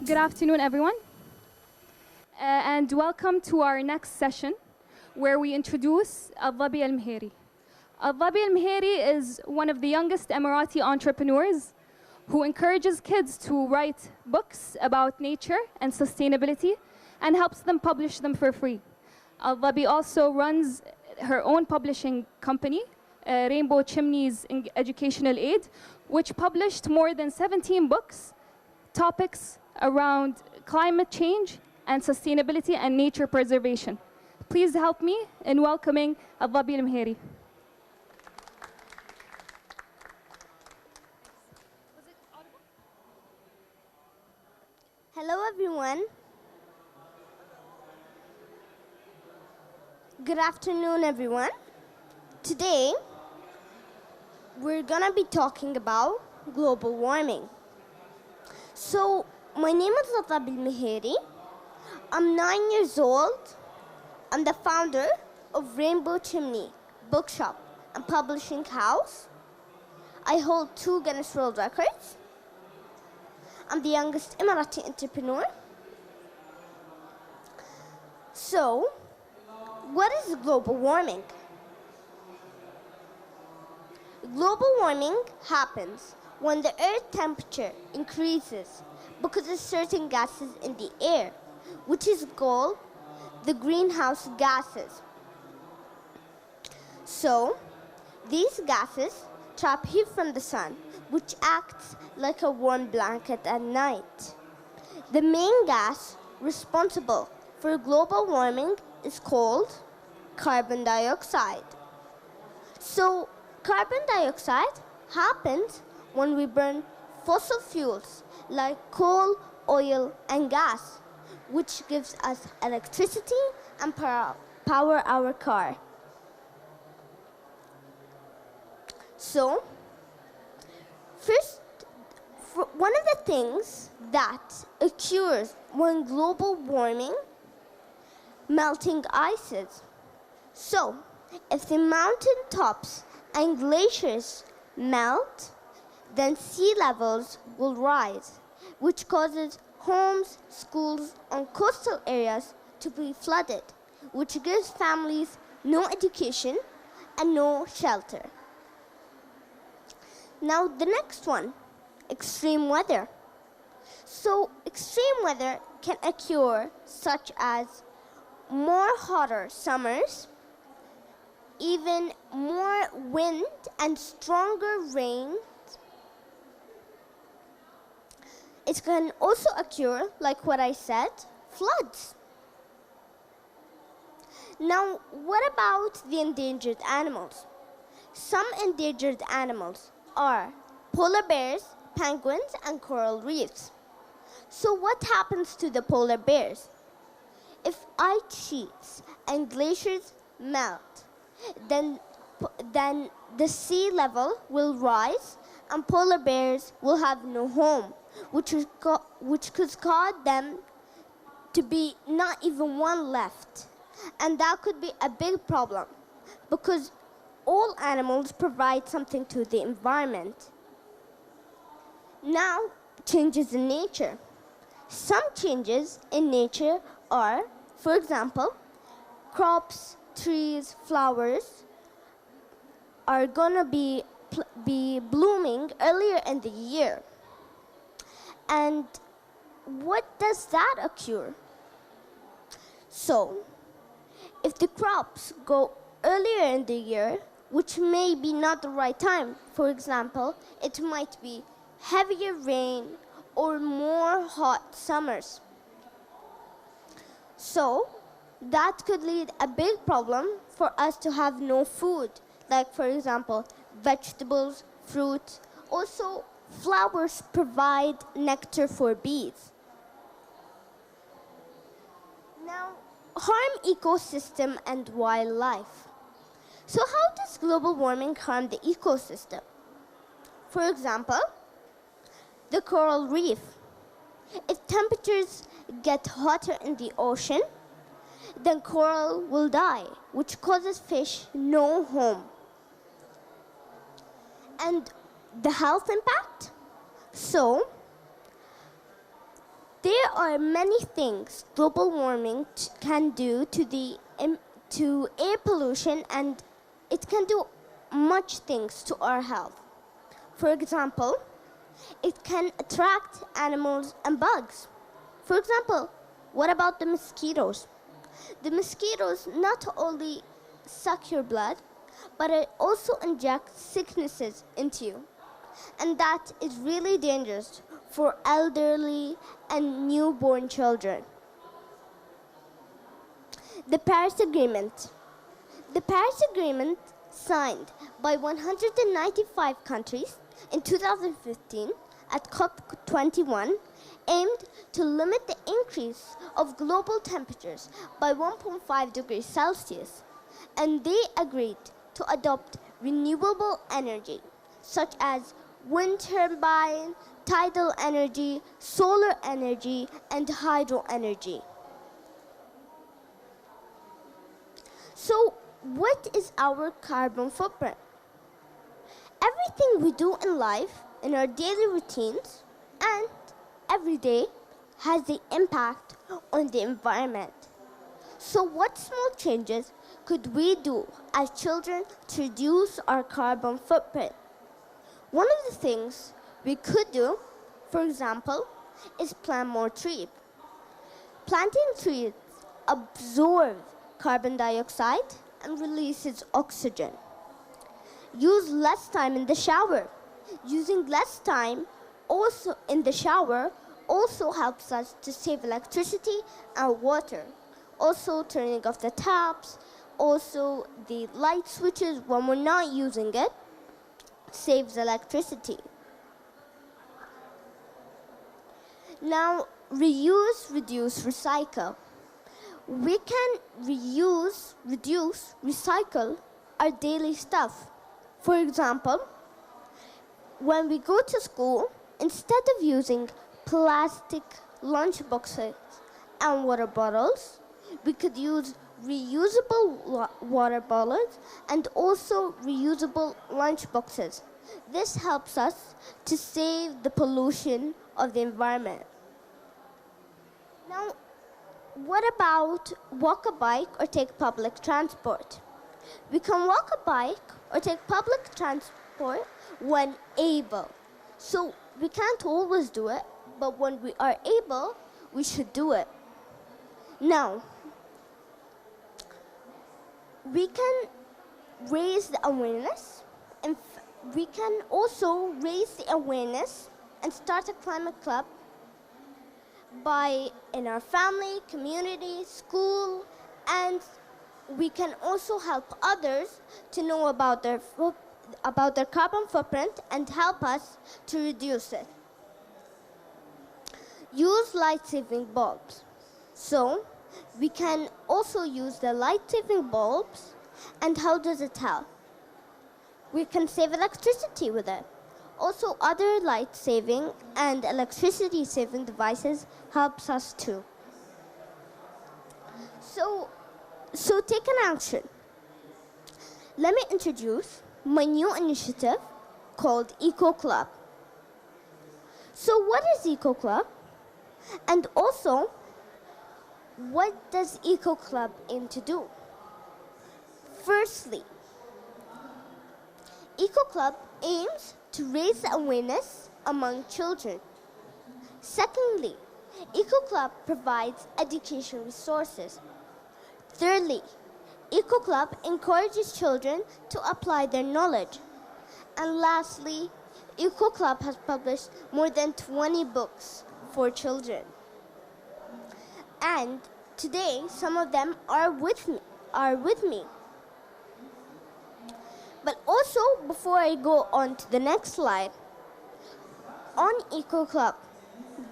Good afternoon, everyone, and welcome to our next session, where we introduce AlDhabi AlMheiri. AlDhabi AlMheiri is one of the youngest Emirati entrepreneurs who encourages kids to write books about nature and sustainability and helps them publish them for free. AlDhabi also runs her own publishing company, Rainbow Chimneys Educational Aid, which published more than 17 books, topics around climate change and sustainability and nature preservation. Please help me in welcoming AlDhabi AlMheiri. Hello everyone. Good afternoon everyone. Today we're gonna be talking about global warming. So my name is AlDhabi AlMheiri. I'm 9 years old. I'm the founder of Rainbow Chimney Bookshop and Publishing House. I hold 2 Guinness World Records. I'm the youngest Emirati entrepreneur. So, what is global warming? Global warming happens when the Earth temperature increases because of certain gases in the air, which is called the greenhouse gases. So, these gases trap heat from the sun, which acts like a warm blanket at night. The main gas responsible for global warming is called carbon dioxide. So, carbon dioxide happens when we burn fossil fuels like coal, oil, and gas, which gives us electricity and power our car. So, first, one of the things that occurs when global warming, melting ices. So, if the mountain tops and glaciers melt, then sea levels will rise, which causes homes, schools, and coastal areas to be flooded, which gives families no education and no shelter. Now the next one, extreme weather. So extreme weather can occur such as more hotter summers, even more wind and stronger rain. It can also occur, like what I said, floods. Now, what about the endangered animals? Some endangered animals are polar bears, penguins, and coral reefs. So what happens to the polar bears? If ice sheets and glaciers melt, then the sea level will rise and polar bears will have no home, which could cause them to be not even one left. And that could be a big problem because all animals provide something to the environment. Now, changes in nature. Some changes in nature are, for example, crops, trees, flowers are gonna be blooming earlier in the year. And what does that occur? So, if the crops go earlier in the year, which may be not the right time, for example, it might be heavier rain or more hot summers. So, that could lead a big problem for us to have no food, like for example, vegetables, fruit. Also, flowers provide nectar for bees. Now, harm ecosystem and wildlife. So how does global warming harm the ecosystem? For example, the coral reef. If temperatures get hotter in the ocean, then coral will die, which causes fish no home. And the health impact? So, There are many things global warming can do to air pollution, and it can do much things to our health. For example, it can attract animals and bugs. For example, what about the mosquitoes? The mosquitoes not only suck your blood, but it also injects sicknesses into you. And that is really dangerous for elderly and newborn children. The Paris Agreement. The Paris Agreement, signed by 195 countries in 2015 at COP21, aimed to limit the increase of global temperatures by 1.5 degrees Celsius, and they agreed to adopt renewable energy such as wind turbine, tidal energy, solar energy, and hydro energy. So, what is our carbon footprint? Everything we do in life, in our daily routines, and every day has the impact on the environment. So what small changes could we do as children to reduce our carbon footprint? One of the things we could do, for example, is plant more trees. Planting trees absorbs carbon dioxide and releases oxygen. Use less time in the shower. Using less time also in the shower also helps us to save electricity and water. Also turning off the taps, also the light switches when we're not using it, saves electricity. Now, reuse, reduce, recycle. We can reuse, reduce, recycle our daily stuff. For example, when we go to school, instead of using plastic lunch boxes and water bottles, we could use reusable water bottles and also reusable lunch boxes. This helps us to save the pollution of the environment. Now, what about walk a bike or take public transport? We can walk a bike or take public transport when able. So we can't always do it, but when we are able, we should do it. Now, we can raise the awareness, and we can also raise the awareness and start a climate club in our family, community, school, and we can also help others to know about their carbon footprint and help us to reduce it. Use light-saving bulbs. So, we can also use the light-saving bulbs, and how does it help? We can save electricity with it. Also, other light-saving and electricity-saving devices helps us too. So take an action. Let me introduce my new initiative called EcoClub. So what is EcoClub? And also, what does EcoClub aim to do? Firstly, EcoClub aims to raise awareness among children. Secondly, EcoClub provides education resources. Thirdly, EcoClub encourages children to apply their knowledge. And lastly, EcoClub has published more than 20 books for children. And today, some of them are with me. But also, before I go on to the next slide, on EcoClub,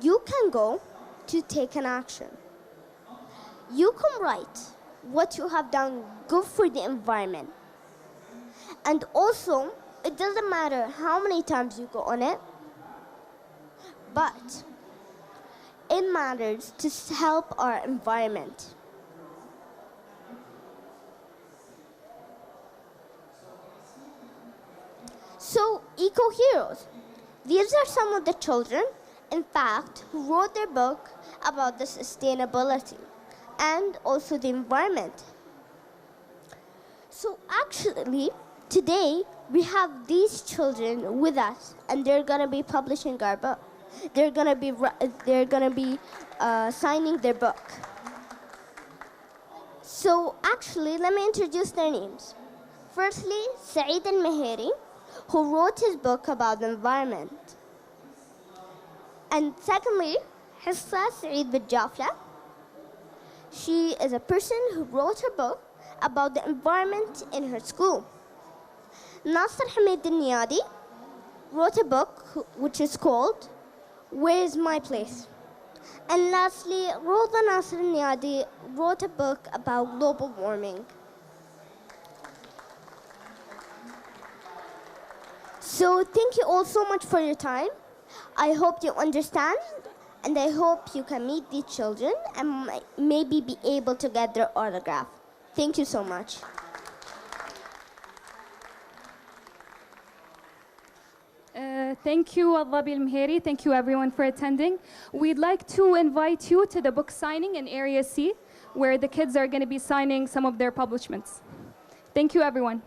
you can go to take an action. You can write what you have done good for the environment. And also, it doesn't matter how many times you go on it, but it matters to help our environment. So, eco-heroes. These are some of the children, in fact, who wrote their book about the sustainability and also the environment. So actually, today we have these children with us, and they're gonna be publishing our book. They're gonna be signing their book. So actually, let me introduce their names. Firstly, Saeed AlMheiri, who wrote his book about the environment. And secondly, Hissa Saeed Bijafla. She is a person who wrote her book about the environment in her school. Nasser Hamid Niyadi wrote a book which is called Where is My Place? And lastly, Roda Nasser Niyadi wrote a book about global warming. So thank you all so much for your time. I hope you understand, and I hope you can meet these children and maybe be able to get their autograph. Thank you so much. Thank you, AlDhabi AlMheiri. Thank you, everyone, for attending. We'd like to invite you to the book signing in Area C, where the kids are going to be signing some of their publishments. Thank you, everyone.